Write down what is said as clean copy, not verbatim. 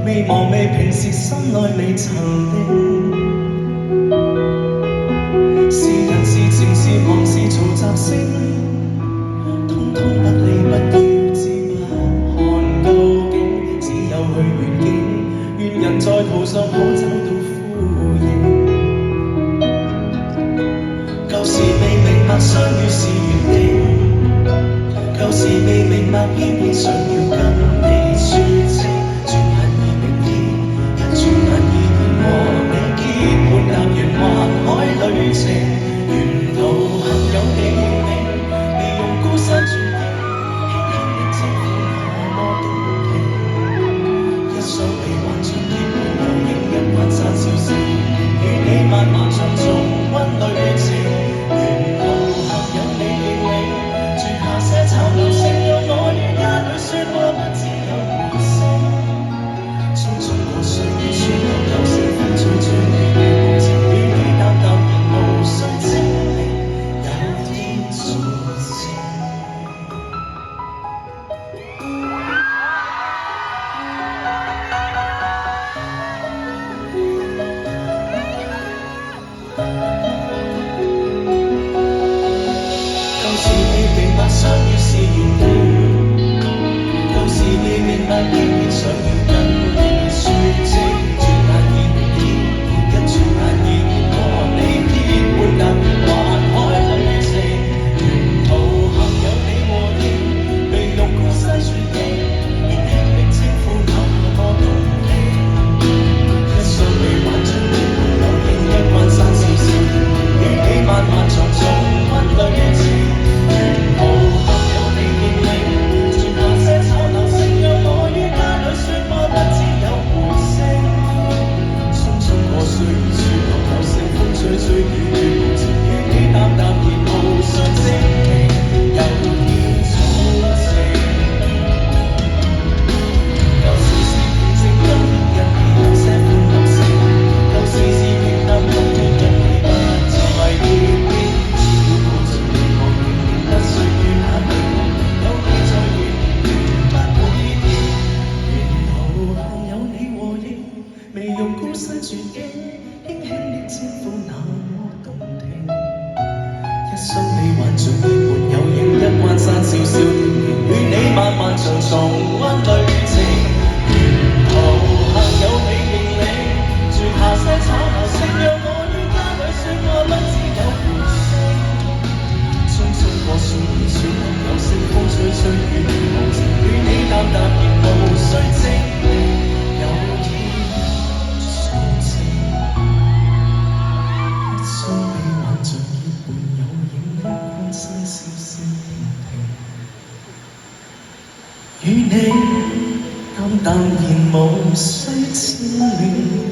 未忘未平時心內未曾定。是人是情是忙是嘈雜聲，通通不理不要知不看究竟，只有去遠景，願人在途上可找到呼應。舊時未明白相遇是緣定，舊時未明白偏偏想要跟你說清，轉眼已明天，一轉眼已和你結伴踏完環海旅程，沿途幸有你認領，未用高山絕境，輕輕的稱呼那麼動聽。一想你還像結伴遊影一關山小城，與你漫漫長重溫旅程，沿途幸有你認領，住下些慘流聲，讓我於家裏說話不知有回聲。匆匆過歲月，轉眼有聲風吹吹你的夢情，與你淡淡然無需證明，有天做證。舊時未明白相遇是緣定，舊時未明白偏偏想要跟你說清，轉眼已明天，一轉眼已和你結伴踏完環海旅程，沿途幸有你和應，未用高山絕境，輕輕的稱呼那麼動聽。一雙臂挽着結伴遊影一關山小城，與你漫漫長重溫旅程，沿途幸有你認領，轉下些吵鬧聲，讓我於家裏說話不知有回聲。匆匆過歲月，雪落有聲風吹吹雨雨無情，與你淡淡然無需證明，有天做證。舊時是平靜，今日已有些歡樂聲，舊時是平淡，今天因你不再熱戀，只要抱着你我永遠不需於那地方，有你在原地不會變，沿途幸有你和應，未用高山絕境，輕輕的稱呼那麼動聽。一雙臂挽着結伴遊影一關山小小甜甜，與你漫漫長重溫旅程，沿途幸有你認領，住下些吵鬧聲，讓我於家裏說話不知有回聲。匆匆過歲月，雪落有聲風吹吹雨雨無情，與你淡淡然無需證明，有天做證。一雙臂挽着結伴遊影一關山小小甜甜，與你淡淡然無需證明。